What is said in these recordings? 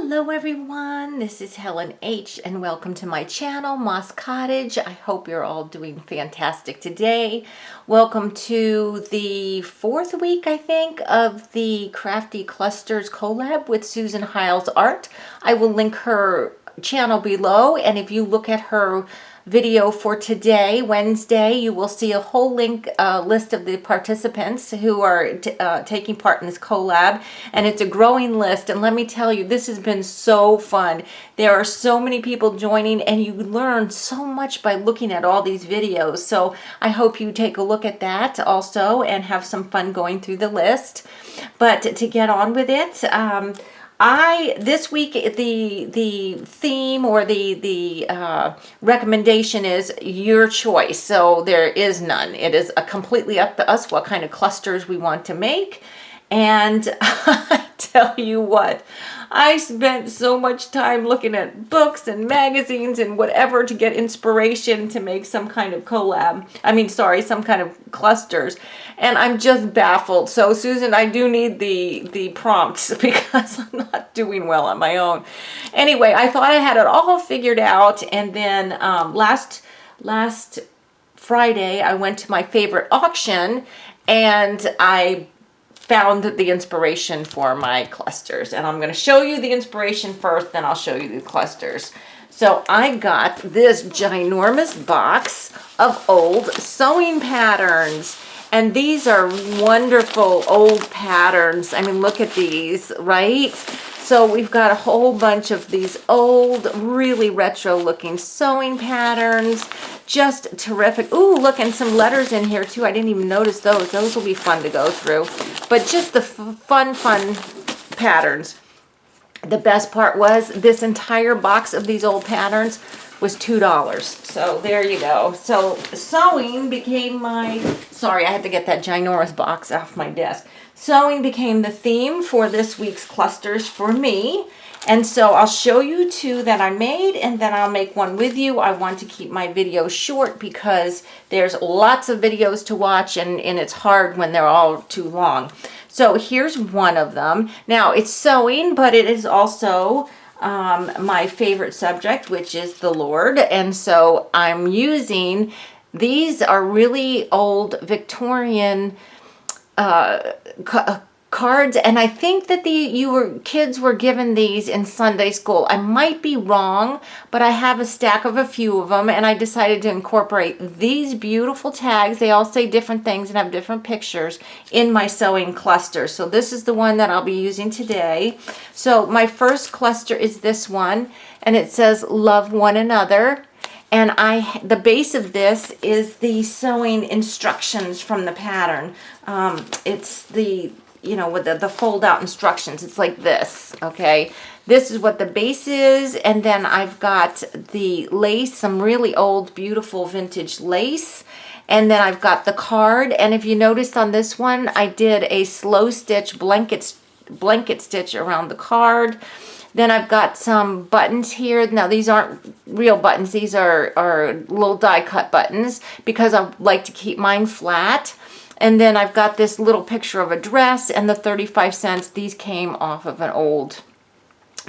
Hello everyone, this is Helen H. and welcome to my channel, Moss Cottage. I hope you're all doing fantastic today. Welcome to the fourth week, I think, of the Crafty Clusters collab with Susan Hiles Art. I will link her channel below, and if you look at her video for today, Wednesday, you will see a whole list of the participants who are taking part in this collab, and it's a growing list. And let me tell you, this has been so fun. There are so many people joining, and you learn so much by looking at all these videos. So I hope you take a look at that also and have some fun going through the list. But to get on with it, this week the theme or the recommendation is your choice. So there is none. It is completely up to us what kind of clusters we want to make. And I tell you what, I spent so much time looking at books and magazines and whatever to get inspiration to make some kind of some kind of clusters. And I'm just baffled. So Susan, I do need the prompts because I'm not doing well on my own. Anyway, I thought I had it all figured out. And then last Friday, I went to my favorite auction and I found the inspiration for my clusters. And I'm going to show you the inspiration first, then I'll show you the clusters. So I got this ginormous box of old sewing patterns. And these are wonderful old patterns. I mean, look at these, right? So we've got a whole bunch of these old, really retro looking sewing patterns. Just terrific. Ooh, look, and some letters in here too. I didn't even notice those. Those will be fun to go through. But just the fun patterns. The best part was this entire box of these old patterns was $2. So there you go. So sewing became sorry, I had to get that ginormous box off my desk. Sewing became the theme for this week's clusters for me. And so I'll show you two that I made, and then I'll make one with you. I want to keep my videos short because there's lots of videos to watch, and it's hard when they're all too long. So here's one of them. Now, it's sewing, but it is also my favorite subject, which is the Lord. And so I'm using, these are really old Victorian cards, and I think that kids were given these in Sunday school. I might be wrong, but I have a stack of a few of them, and I decided to incorporate these beautiful tags. They all say different things and have different pictures in my sewing cluster. So this is the one that I'll be using today. So my first cluster is this one, and it says love one another. And the base of this is the sewing instructions from the pattern. It's with the fold out instructions. It's like this, okay? This is what the base is, and then I've got the lace, some really old, beautiful vintage lace, and then I've got the card. And if you noticed on this one, I did a slow stitch blanket stitch around the card. Then I've got some buttons here. Now these aren't real buttons. These are little die cut buttons because I like to keep mine flat. And then I've got this little picture of a dress and the 35 cents. These came off of an old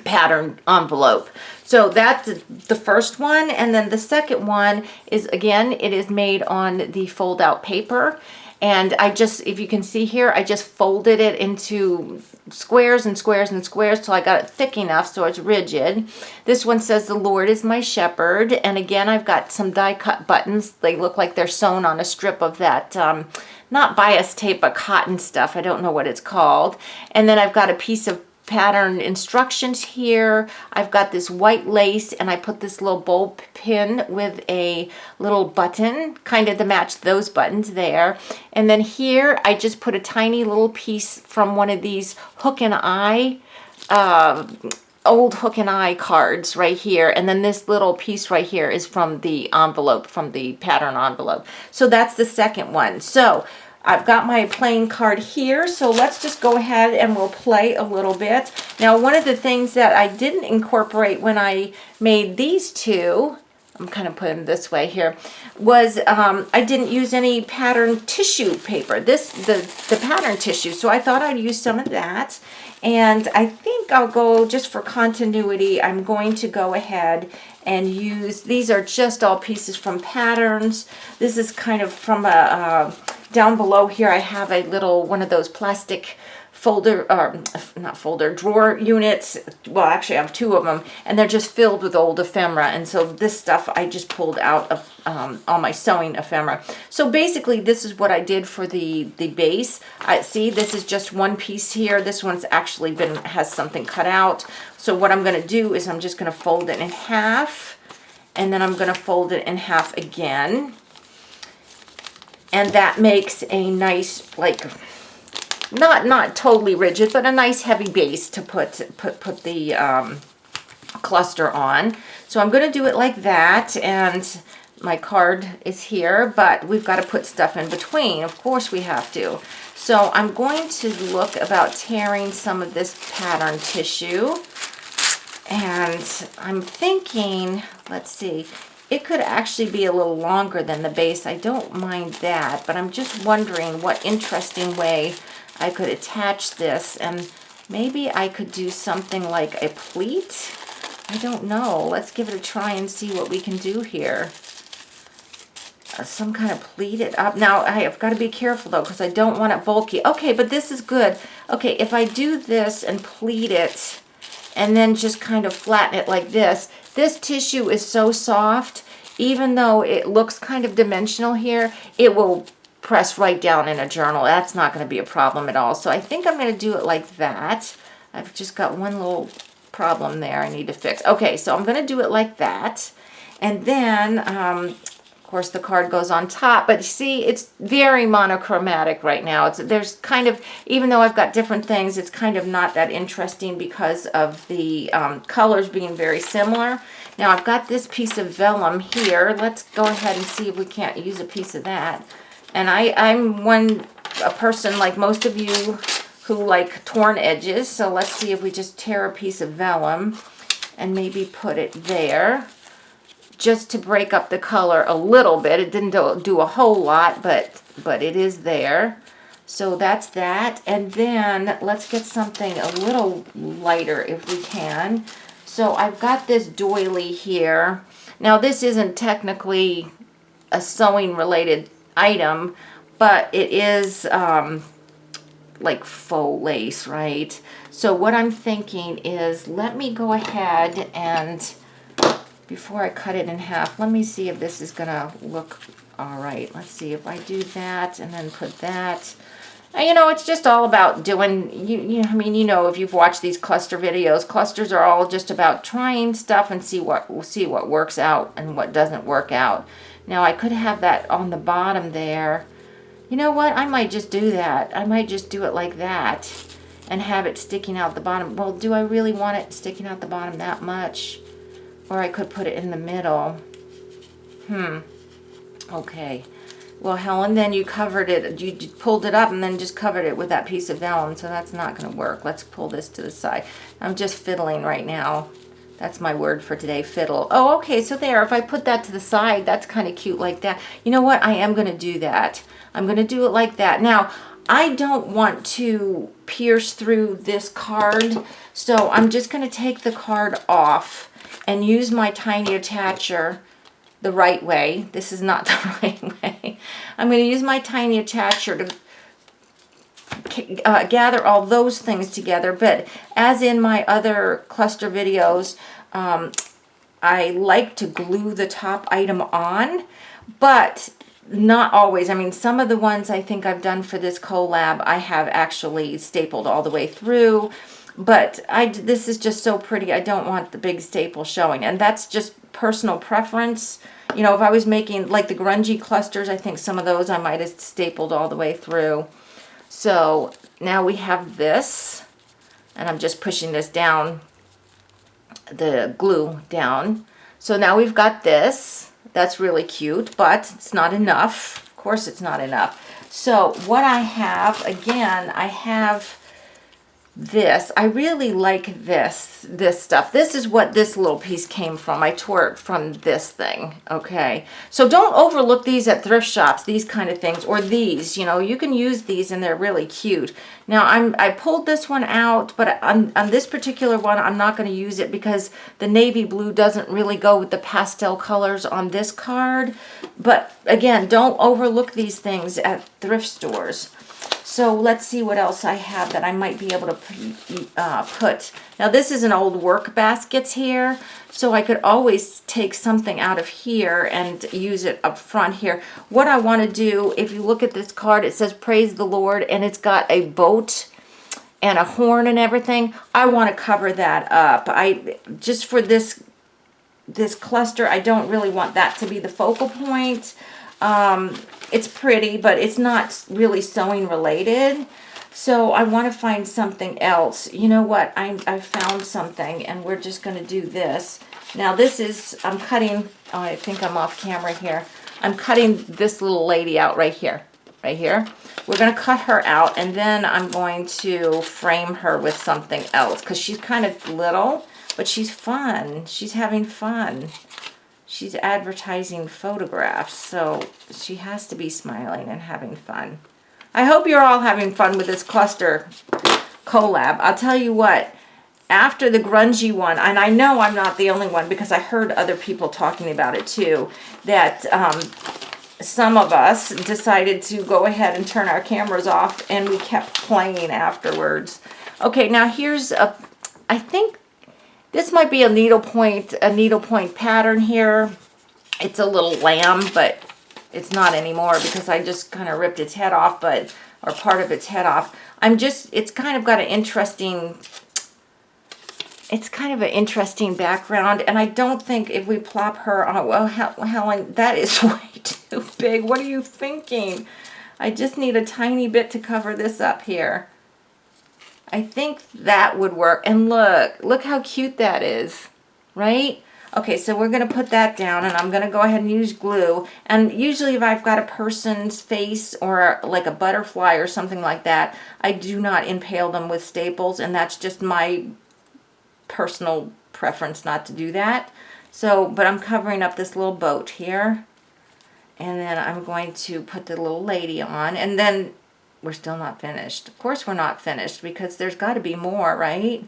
pattern envelope. So that's the first one. And then the second one is, again, it is made on the fold out paper. And if you can see here, I just folded it into squares and squares and squares till I got it thick enough so it's rigid. This one says, the Lord is my shepherd. And again, I've got some die cut buttons. They look like they're sewn on a strip of that, not bias tape, but cotton stuff. I don't know what it's called. And then I've got a piece of pattern instructions here. I've got this white lace, and I put this little bow pin with a little button, kind of to match those buttons there. And then here, I just put a tiny little piece from one of these hook and eye, old hook and eye cards right here. And then this little piece right here is from the envelope, from the pattern envelope. So that's the second one. So I've got my playing card here, so let's just go ahead and we'll play a little bit. Now, one of the things that I didn't incorporate when I made these two, I'm kind of putting them this way here, was I didn't use any pattern tissue paper, the pattern tissue, so I thought I'd use some of that. And I think think I'll go, just for continuity, I'm going to go ahead and use, these are just all pieces from patterns. This is kind of from a, down below here I have a little, one of those plastic folder, not folder, drawer units. Well, actually I have two of them, and they're just filled with old ephemera. And so this stuff I just pulled out of all my sewing ephemera. So basically this is what I did for the base. See, this is just one piece here. This one's actually has something cut out. So what I'm going to do is I'm just going to fold it in half, and then I'm going to fold it in half again. And that makes a nice, like, not totally rigid, but a nice heavy base to put the cluster on. So I'm going to do it like that, and my card is here, but we've got to put stuff in between. Of course we have to. So I'm going to look about tearing some of this pattern tissue, and I'm thinking, let's see, it could actually be a little longer than the base. I don't mind that, but I'm just wondering what interesting way I could attach this, and maybe I could do something like a pleat. I don't know. Let's give it a try and see what we can do here. Some kind of pleat it up. Now, I have got to be careful though, because I don't want it bulky. Okay, but this is good. Okay, if I do this and pleat it, and then just kind of flatten it like this, this tissue is so soft, even though it looks kind of dimensional here, it will press right down in a journal. That's not going to be a problem at all. So I think I'm going to do it like that. I've just got one little problem there I need to fix. Okay, so I'm going to do it like that. And then, of course, the card goes on top. But you see, it's very monochromatic right now. There's kind of, even though I've got different things, it's kind of not that interesting because of the colors being very similar. Now, I've got this piece of vellum here. Let's go ahead and see if we can't use a piece of that. And I'm a person like most of you who like torn edges. So let's see if we just tear a piece of vellum and maybe put it there, just to break up the color a little bit. It didn't do a whole lot, but it is there. So that's that. And then let's get something a little lighter if we can. So I've got this doily here. Now this isn't technically a sewing related item, but it is like faux lace, right? So what I'm thinking is, let me go ahead and, before I cut it in half, let me see if this is gonna look all right. Let's see if I do that and then put that. And, you know, it's just all about doing, I mean, you know, if you've watched these cluster videos, clusters are all just about trying stuff and see what works out and what doesn't work out. Now, I could have that on the bottom there. You know what? I might just do that. I might just do it like that and have it sticking out the bottom. Well, do I really want it sticking out the bottom that much? Or I could put it in the middle. Okay. Well, Helen, then you covered it. You pulled it up and then just covered it with that piece of vellum, so that's not going to work. Let's pull this to the side. I'm just fiddling right now. That's my word for today, fiddle. Oh, okay, so there, if I put that to the side, that's kind of cute like that. You know what? I am going to do that. I'm going to do it like that. Now, I don't want to pierce through this card, so I'm just going to take the card off and use my tiny attacher the right way. This is not the right way. I'm going to use my tiny attacher to gather all those things together, but as in my other cluster videos, I like to glue the top item on, but not always. I mean, some of the ones I think I've done for this collab, I have actually stapled all the way through, but this is just so pretty. I don't want the big staple showing, and that's just personal preference. You know, if I was making like the grungy clusters, I think some of those I might have stapled all the way through. So now we have this, and I'm just pushing this down, the glue down. So now we've got this. That's really cute, but it's not enough. Of course it's not enough. So what I have, again, I have this. I really like this stuff. This is what this little piece came from. I tore it from this thing, okay? So don't overlook these at thrift shops, these kind of things, or these, you know, you can use these and they're really cute. Now I pulled this one out, but on this particular one, I'm not going to use it because the navy blue doesn't really go with the pastel colors on this card. But again, don't overlook these things at thrift stores. So let's see what else I have that I might be able to put. Now this is an old work baskets here, so I could always take something out of here and use it up front here. What I want to do, if you look at this card, it says praise the Lord, and it's got a boat and a horn and everything. I want to cover that up. Just for this cluster, I don't really want that to be the focal point. It's pretty, but it's not really sewing related. So I want to find something else. You know what? I found something, and we're just going to do this. Now this is, I'm cutting, oh, I think I'm off camera here. I'm cutting this little lady out right here. Right here. We're going to cut her out, and then I'm going to frame her with something else because she's kind of little, but she's fun. She's having fun. She's advertising photographs, so she has to be smiling and having fun. I hope you're all having fun with this cluster collab. I'll tell you what, after the grungy one, and I know I'm not the only one because I heard other people talking about it too, that some of us decided to go ahead and turn our cameras off, and we kept playing afterwards. Okay, now here's I think this might be a needlepoint pattern here. It's a little lamb, but it's not anymore because I just kind of ripped its head off, or part of its head off. It's kind of got an interesting, it's kind of an interesting background, and I don't think if we plop her on, well, Helen, that is way too big. What are you thinking? I just need a tiny bit to cover this up here. I think that would work. And look how cute that is, right? Okay, so we're going to put that down, and I'm going to go ahead and use glue. And usually if I've got a person's face or like a butterfly or something like that, I do not impale them with staples, and that's just my personal preference not to do that. So, but I'm covering up this little boat here. And then I'm going to put the little lady on, and then we're still not finished. Of course we're not finished because there's got to be more, right?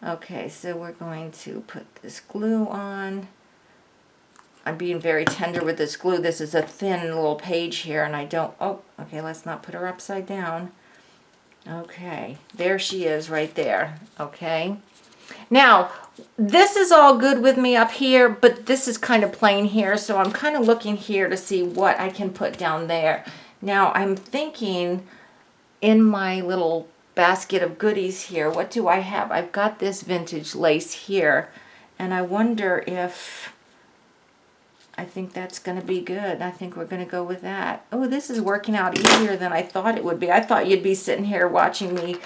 Okay, so we're going to put this glue on. I'm being very tender with this glue. This is a thin little page here, and I don't, oh, okay, let's not put her upside down. Okay, there she is right there, okay? Now, this is all good with me up here, but this is kind of plain here, so I'm kind of looking here to see what I can put down there. Now, I'm thinking in my little basket of goodies here, what do I have? I've got this vintage lace here, and I wonder if, I think that's going to be good. I think we're going to go with that. Oh, this is working out easier than I thought it would be. I thought you'd be sitting here watching me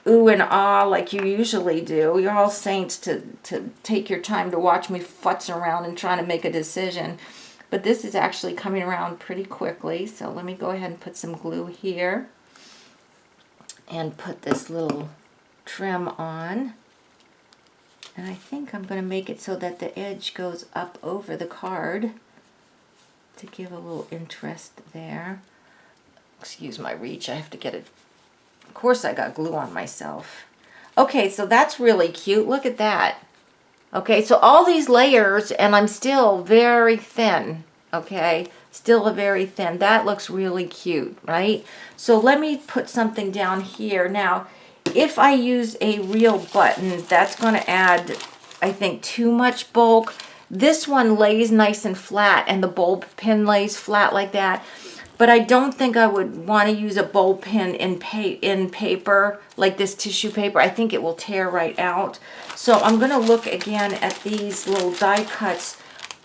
ooh and ah like you usually do. You're all saints to take your time to watch me futz around and trying to make a decision. But this is actually coming around pretty quickly. So let me go ahead and put some glue here and put this little trim on. And I think I'm going to make it so that the edge goes up over the card to give a little interest there. Excuse my reach, I have to get it. Of course I got glue on myself. Okay, so that's really cute. Look at that. Okay, so all these layers, and I'm still very thin, okay? Still a very thin. That looks really cute, right? So let me put something down here. Now, if I use a real button, that's going to add, I think, too much bulk. This one lays nice and flat, and the bulb pin lays flat like that. But I don't think I would want to use a bulb pin in paper, like this tissue paper. I think it will tear right out. So I'm going to look again at these little die cuts.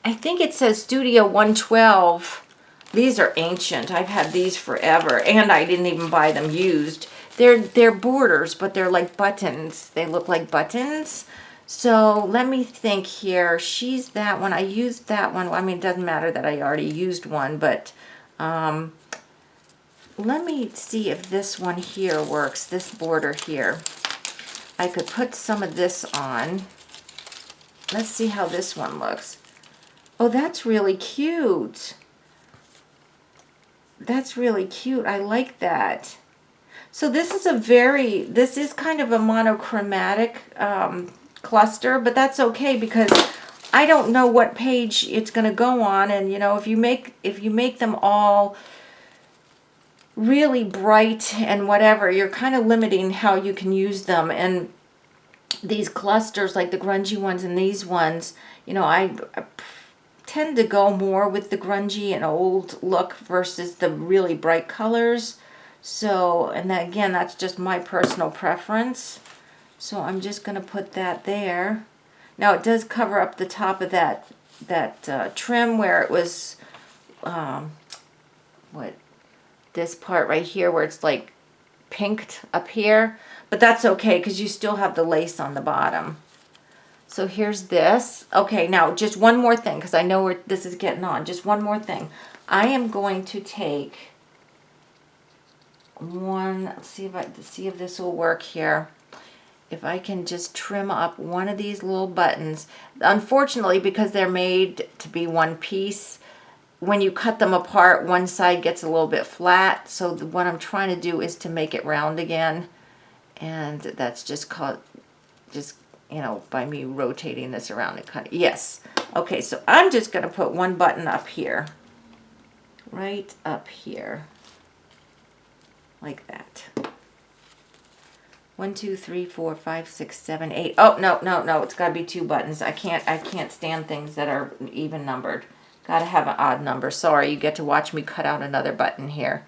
I think it says Studio 112. These are ancient. I've had these forever, and I didn't even buy them used. They're borders, but they're like buttons. They look like buttons. So let me think here. She's that one. I used that one. Well, I mean, it doesn't matter that I already used one, but let me see if this one here works, this border here. I could put some of this on. Let's see how this one looks. Oh, that's really cute. That's really cute. I like that. So this is kind of a monochromatic cluster, but that's okay because I don't know what page it's going to go on, and you know, if you make them all really bright and whatever, you're kind of limiting how you can use them. And these clusters, like the grungy ones and these ones, you know, I tend to go more with the grungy and old look versus the really bright colors. So, and then again, that's just my personal preference. So I'm just going to put that there. Now it does cover up the top of that trim where it was, this part right here where it's like pinked up here. But that's okay because you still have the lace on the bottom. So here's this. Okay, now just one more thing because I know where this is getting on. Just one more thing. I am going to take one, let's see if this will work here. If I can just trim up one of these little buttons. Unfortunately, because they're made to be one piece, when you cut them apart, one side gets a little bit flat. So what I'm trying to do is to make it round again. And that's just called, you know, by me rotating this around and cutting. Yes. Okay, so I'm just going to put one button up here. Right up here. Like that. 1, 2, 3, 4, 5, 6, 7, 8. Oh, no. It's got to be 2 buttons. I can't stand things that are even numbered. Got to have an odd number. Sorry, you get to watch me cut out another button here.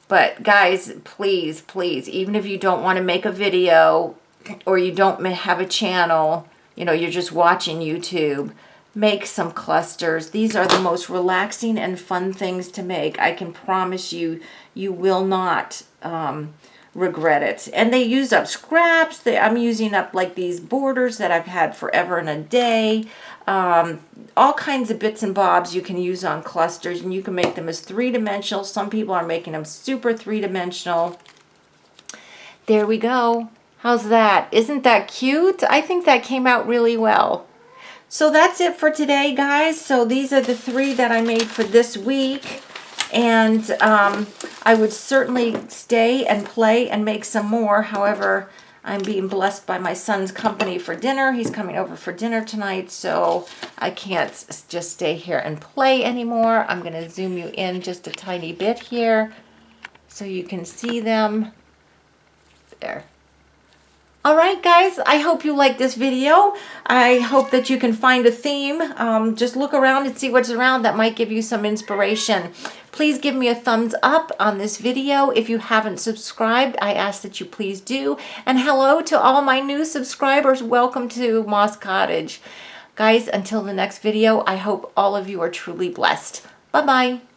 But guys, please, even if you don't want to make a video or you don't have a channel, you know, you're just watching YouTube, make some clusters. These are the most relaxing and fun things to make. I can promise you, you will not regret it. And they use up scraps. I'm using up like these borders that I've had forever and a day. All kinds of bits and bobs you can use on clusters, and you can make them as 3-dimensional. Some people are making them super 3-dimensional. There we go. How's that? Isn't that cute? I think that came out really well. So that's it for today, guys. So these are the 3 that I made for this week. And I would certainly stay and play and make some more. However, I'm being blessed by my son's company for dinner. He's coming over for dinner tonight, so I can't just stay here and play anymore. I'm going to zoom you in just a tiny bit here so you can see them. There. All right, guys, I hope you like this video. I hope that you can find a theme. Just look around and see what's around. That might give you some inspiration. Please give me a thumbs up on this video. If you haven't subscribed, I ask that you please do. And hello to all my new subscribers. Welcome to Moss Cottage. Guys, until the next video, I hope all of you are truly blessed. Bye-bye.